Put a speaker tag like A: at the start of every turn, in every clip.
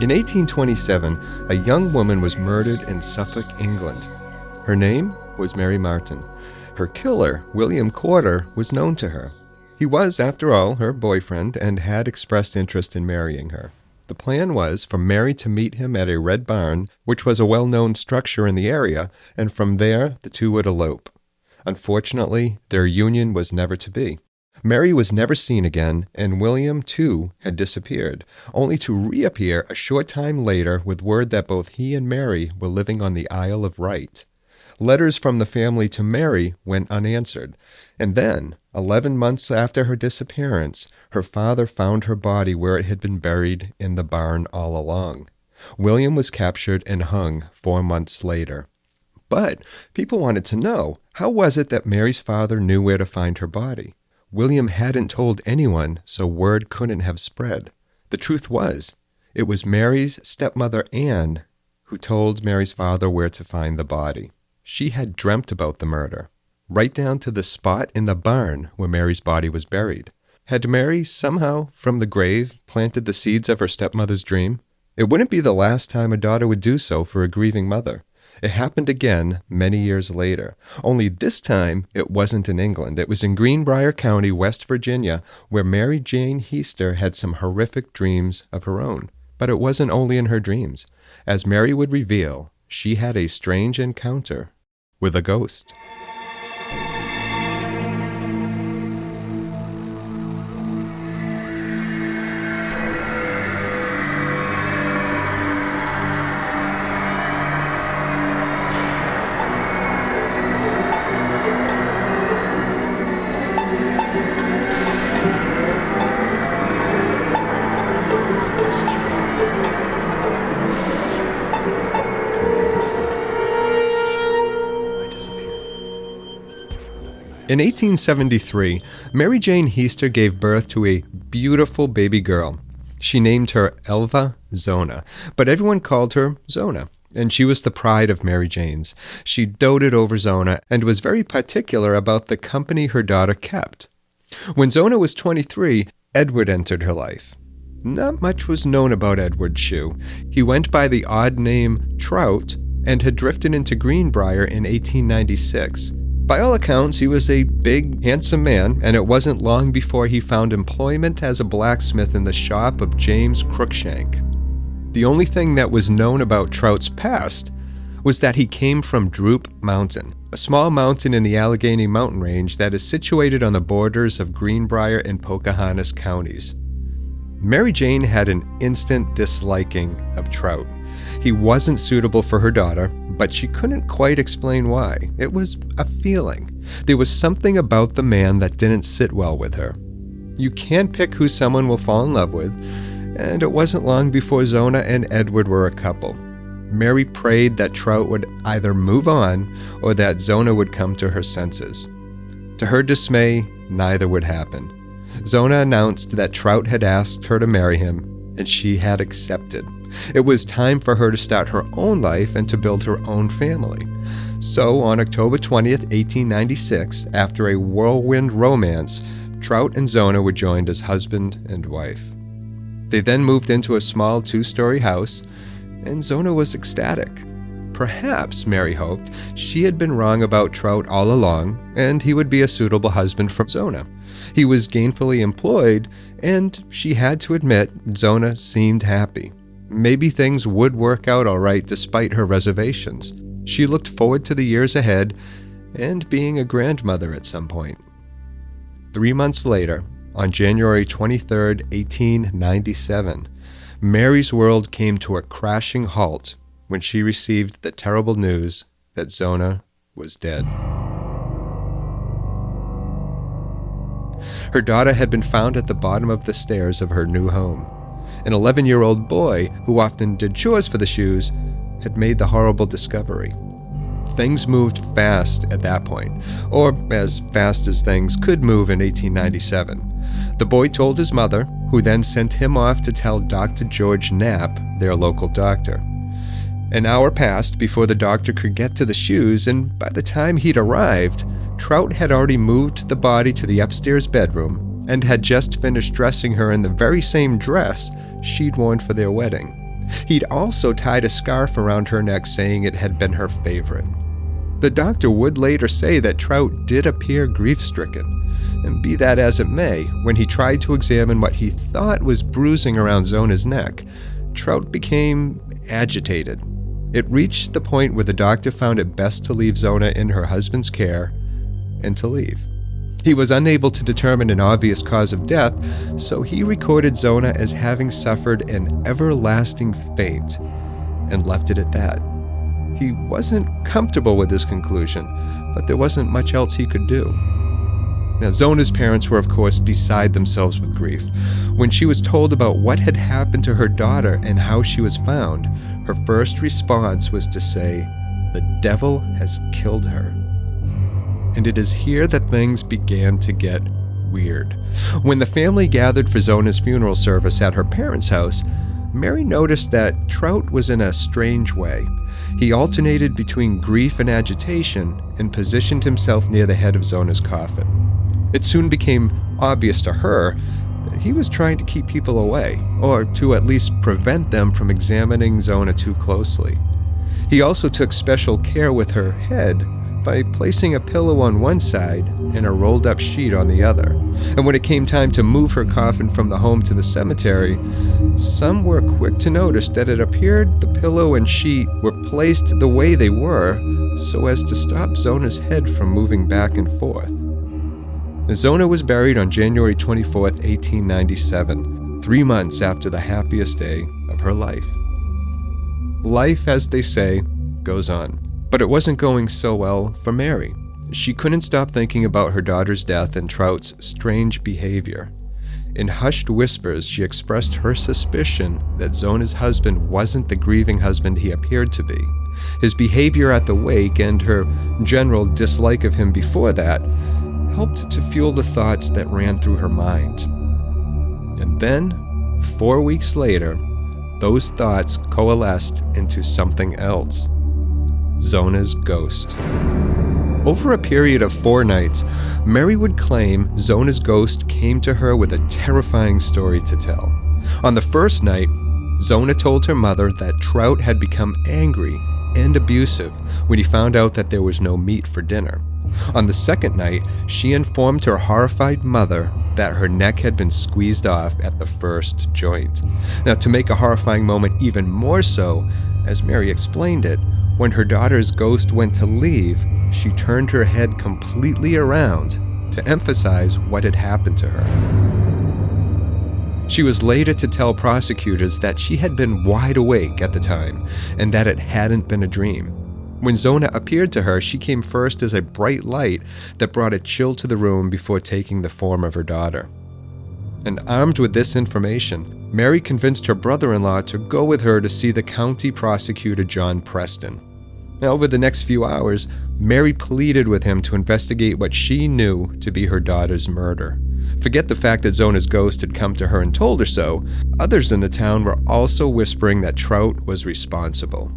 A: In 1827, a young woman was murdered in Suffolk, England. Her name was Mary Martin. Her killer, William Corder, was known to her. He was, after all, her boyfriend and had expressed interest in marrying her. The plan was for Mary to meet him at a red barn, which was a well-known structure in the area, and from there the two would elope. Unfortunately, their union was never to be. Mary was never seen again, and William, too, had disappeared, only to reappear a short time later with word that both he and Mary were living on the Isle of Wight. Letters from the family to Mary went unanswered, and then, 11 months after her disappearance, her father found her body where it had been buried in the barn all along. William was captured and hung 4 months later. But people wanted to know, how was it that Mary's father knew where to find her body? William hadn't told anyone, so word couldn't have spread. The truth was, it was Mary's stepmother Anne who told Mary's father where to find the body. She had dreamt about the murder, right down to the spot in the barn where Mary's body was buried. Had Mary somehow, from the grave, planted the seeds of her stepmother's dream? It wouldn't be the last time a daughter would do so for a grieving mother. It happened again many years later, only this time it wasn't in England. It was in Greenbrier County, West Virginia, where Mary Jane Heister had some horrific dreams of her own. But it wasn't only in her dreams. As Mary would reveal, she had a strange encounter with a ghost. In 1873, Mary Jane Heister gave birth to a beautiful baby girl. She named her Elva Zona, but everyone called her Zona, and she was the pride of Mary Jane's. She doted over Zona and was very particular about the company her daughter kept. When Zona was 23, Edward entered her life. Not much was known about Edward Shue. He went by the odd name Trout and had drifted into Greenbrier in 1896. By all accounts, he was a big, handsome man, and it wasn't long before he found employment as a blacksmith in the shop of James Cruikshank. The only thing that was known about Trout's past was that he came from Droop Mountain, a small mountain in the Allegheny Mountain Range that is situated on the borders of Greenbrier and Pocahontas counties. Mary Jane had an instant disliking of Trout. He wasn't suitable for her daughter, but she couldn't quite explain why. It was a feeling. There was something about the man that didn't sit well with her. You can't pick who someone will fall in love with, and it wasn't long before Zona and Edward were a couple. Mary prayed that Trout would either move on or that Zona would come to her senses. To her dismay, neither would happen. Zona announced that Trout had asked her to marry him, and she had accepted. It was time for her to start her own life and to build her own family. So, on October 20th, 1896, after a whirlwind romance, Trout and Zona were joined as husband and wife. They then moved into a small 2-story house, and Zona was ecstatic. Perhaps, Mary hoped, she had been wrong about Trout all along, and he would be a suitable husband for Zona. He was gainfully employed, and she had to admit, Zona seemed happy. Maybe things would work out all right despite her reservations. She looked forward to the years ahead and being a grandmother at some point. 3 months later, on January 23, 1897, Mary's world came to a crashing halt when she received the terrible news that Zona was dead. Her daughter had been found at the bottom of the stairs of her new home. An 11-year-old boy, who often did chores for the Shues, had made the horrible discovery. Things moved fast at that point, or as fast as things could move in 1897. The boy told his mother, who then sent him off to tell Dr. George Knapp, their local doctor. An hour passed before the doctor could get to the Shues, and by the time he'd arrived, Trout had already moved the body to the upstairs bedroom and had just finished dressing her in the very same dress she'd worn for their wedding. He'd also tied a scarf around her neck, saying it had been her favorite. The doctor would later say that Trout did appear grief-stricken, and be that as it may, when he tried to examine what he thought was bruising around Zona's neck, Trout became agitated. It reached the point where the doctor found it best to leave Zona in her husband's care and to leave. He was unable to determine an obvious cause of death, so he recorded Zona as having suffered an everlasting faint and left it at that. He wasn't comfortable with this conclusion, but there wasn't much else he could do. Now, Zona's parents were, of course, beside themselves with grief. When she was told about what had happened to her daughter and how she was found, her first response was to say, "The devil has killed her." And it is here that things began to get weird. When the family gathered for Zona's funeral service at her parents' house, Mary noticed that Trout was in a strange way. He alternated between grief and agitation and positioned himself near the head of Zona's coffin. It soon became obvious to her that he was trying to keep people away, or to at least prevent them from examining Zona too closely. He also took special care with her head by placing a pillow on one side and a rolled-up sheet on the other. And when it came time to move her coffin from the home to the cemetery, some were quick to notice that it appeared the pillow and sheet were placed the way they were so as to stop Zona's head from moving back and forth. Zona was buried on January 24th, 1897, 3 months after the happiest day of her life. Life, as they say, goes on. But it wasn't going so well for Mary. She couldn't stop thinking about her daughter's death and Trout's strange behavior. In hushed whispers, she expressed her suspicion that Zona's husband wasn't the grieving husband he appeared to be. His behavior at the wake and her general dislike of him before that helped to fuel the thoughts that ran through her mind. And then, 4 weeks later, those thoughts coalesced into something else. Zona's ghost. Over a period of 4 nights, Mary would claim Zona's ghost came to her with a terrifying story to tell. On the first night, Zona told her mother that Trout had become angry and abusive when he found out that there was no meat for dinner. On the second night, she informed her horrified mother that her neck had been squeezed off at the first joint. Now, to make a horrifying moment even more so, as Mary explained it, when her daughter's ghost went to leave, she turned her head completely around to emphasize what had happened to her. She was later to tell prosecutors that she had been wide awake at the time and that it hadn't been a dream. When Zona appeared to her, she came first as a bright light that brought a chill to the room before taking the form of her daughter. And armed with this information, Mary convinced her brother-in-law to go with her to see the county prosecutor, John Preston. Now, over the next few hours, Mary pleaded with him to investigate what she knew to be her daughter's murder. Forget the fact that Zona's ghost had come to her and told her so. Others in the town were also whispering that Trout was responsible.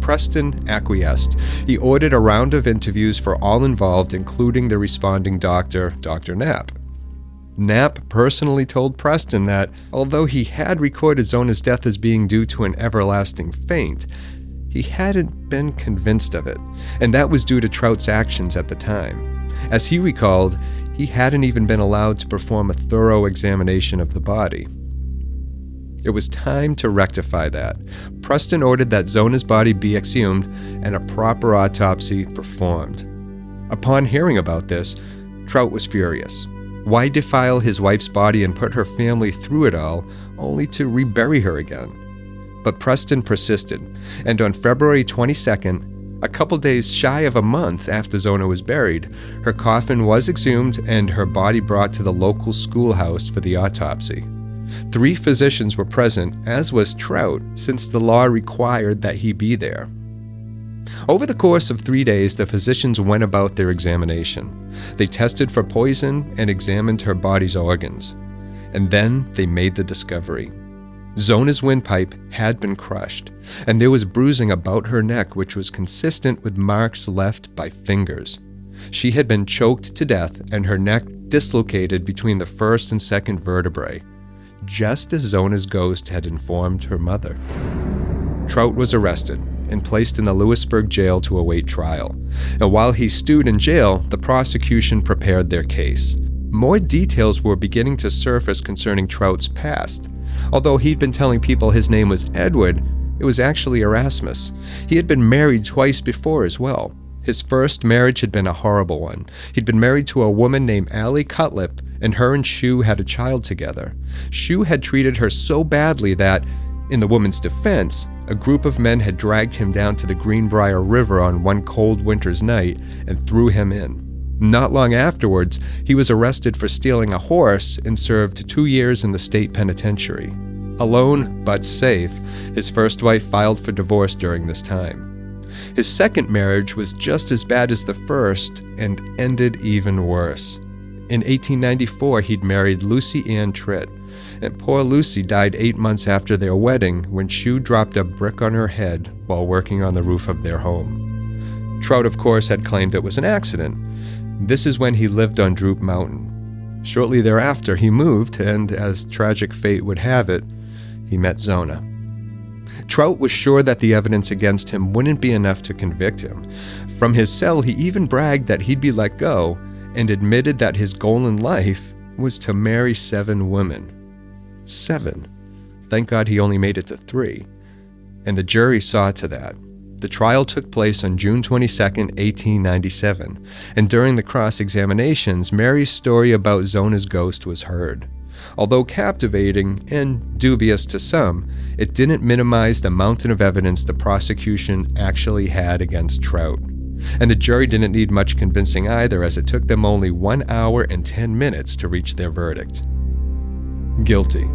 A: Preston acquiesced. He ordered a round of interviews for all involved, including the responding doctor, Dr. Knapp. Knapp personally told Preston that, although he had recorded Zona's death as being due to an everlasting faint, he hadn't been convinced of it, and that was due to Trout's actions at the time. As he recalled, he hadn't even been allowed to perform a thorough examination of the body. It was time to rectify that. Preston ordered that Zona's body be exhumed and a proper autopsy performed. Upon hearing about this, Trout was furious. Why defile his wife's body and put her family through it all, only to rebury her again? But Preston persisted, and on February 22nd, a couple days shy of a month after Zona was buried, her coffin was exhumed and her body brought to the local schoolhouse for the autopsy. 3 physicians were present, as was Trout, since the law required that he be there. Over the course of 3 days, the physicians went about their examination. They tested for poison and examined her body's organs. And then they made the discovery. Zona's windpipe had been crushed, and there was bruising about her neck which was consistent with marks left by fingers. She had been choked to death and her neck dislocated between the first and second vertebrae. just as Zona's ghost had informed her mother. Trout was arrested and placed in the Lewisburg jail to await trial. And while he stewed in jail, the prosecution prepared their case. More details were beginning to surface concerning Trout's past. Although he'd been telling people his name was Edward, it was actually Erasmus. He had been married twice before as well. His first marriage had been a horrible one. He'd been married to a woman named Allie Cutlip, and her and Shue had a child together. Shue had treated her so badly that, in the woman's defense, a group of men had dragged him down to the Greenbrier River on one cold winter's night and threw him in. Not long afterwards, he was arrested for stealing a horse and served 2 years in the state penitentiary. Alone, but safe, his first wife filed for divorce during this time. His second marriage was just as bad as the first and ended even worse. In 1894, he'd married Lucy Ann Tritt, and poor Lucy died 8 months after their wedding when Shue dropped a brick on her head while working on the roof of their home. Trout, of course, had claimed it was an accident. This is when he lived on Droop Mountain. Shortly thereafter, he moved, and as tragic fate would have it, he met Zona. Trout was sure that the evidence against him wouldn't be enough to convict him. From his cell, he even bragged that he'd be let go and admitted that his goal in life was to marry 7 women. 7. Thank God he only made it to 3. And the jury saw to that. The trial took place on June 22, 1897, and during the cross-examinations, Mary's story about Zona's ghost was heard. Although captivating and dubious to some, it didn't minimize the mountain of evidence the prosecution actually had against Trout. And the jury didn't need much convincing either, as it took them only 1 hour and 10 minutes to reach their verdict. Guilty.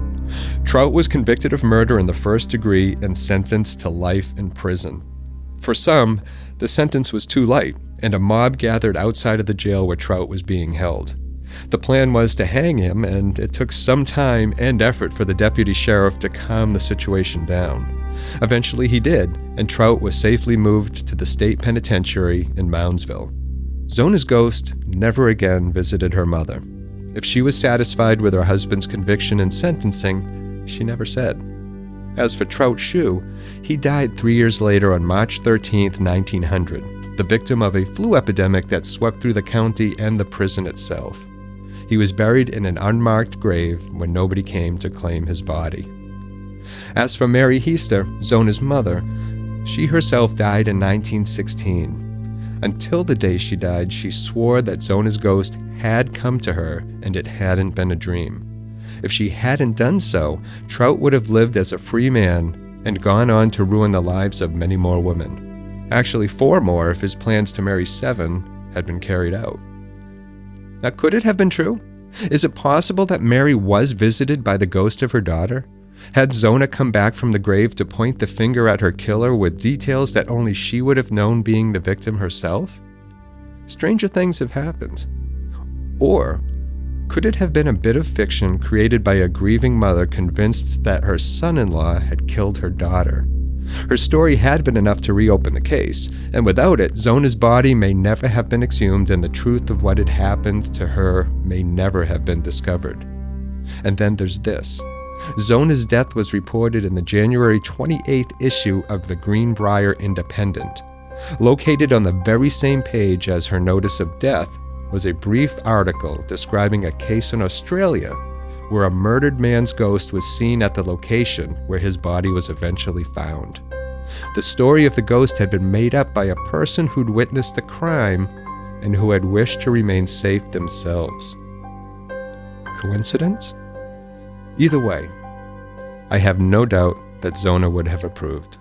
A: Trout was convicted of murder in the first degree and sentenced to life in prison. For some, the sentence was too light, and a mob gathered outside of the jail where Trout was being held. The plan was to hang him, and it took some time and effort for the deputy sheriff to calm the situation down. Eventually he did, and Trout was safely moved to the state penitentiary in Moundsville. Zona's ghost never again visited her mother. If she was satisfied with her husband's conviction and sentencing, she never said. As for Trout Shue, he died 3 years later on March 13, 1900, the victim of a flu epidemic that swept through the county and the prison itself. He was buried in an unmarked grave when nobody came to claim his body. As for Mary Heister, Zona's mother, she herself died in 1916. Until the day she died, she swore that Zona's ghost had come to her and it hadn't been a dream. If she hadn't done so, Trout would have lived as a free man and gone on to ruin the lives of many more women. Actually, 4 more if his plans to marry 7 had been carried out. Now, could it have been true? Is it possible that Mary was visited by the ghost of her daughter? Had Zona come back from the grave to point the finger at her killer with details that only she would have known, being the victim herself? Stranger things have happened. Or could it have been a bit of fiction created by a grieving mother convinced that her son-in-law had killed her daughter? Her story had been enough to reopen the case, and without it, Zona's body may never have been exhumed and the truth of what had happened to her may never have been discovered. And then there's this. Zona's death was reported in the January 28th issue of the Greenbrier Independent. Located on the very same page as her notice of death was a brief article describing a case in Australia where a murdered man's ghost was seen at the location where his body was eventually found. The story of the ghost had been made up by a person who'd witnessed the crime and who had wished to remain safe themselves. Coincidence? Either way, I have no doubt that Zona would have approved.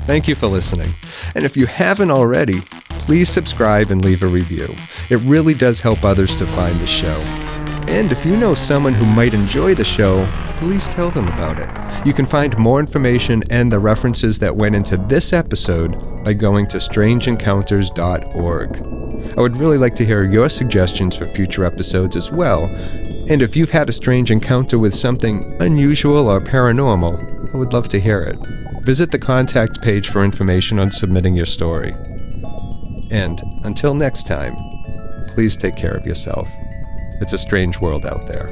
A: Thank you for listening. And if you haven't already, please subscribe and leave a review. It really does help others to find the show. And if you know someone who might enjoy the show, please tell them about it. You can find more information and the references that went into this episode by going to strangeencounters.org. I would really like to hear your suggestions for future episodes as well, and if you've had a strange encounter with something unusual or paranormal, I would love to hear it. Visit the contact page for information on submitting your story. And until next time, please take care of yourself. It's a strange world out there.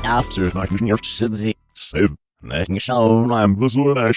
B: Absolut, ich bin jetzt 7, 9 schon, I'm the Zona,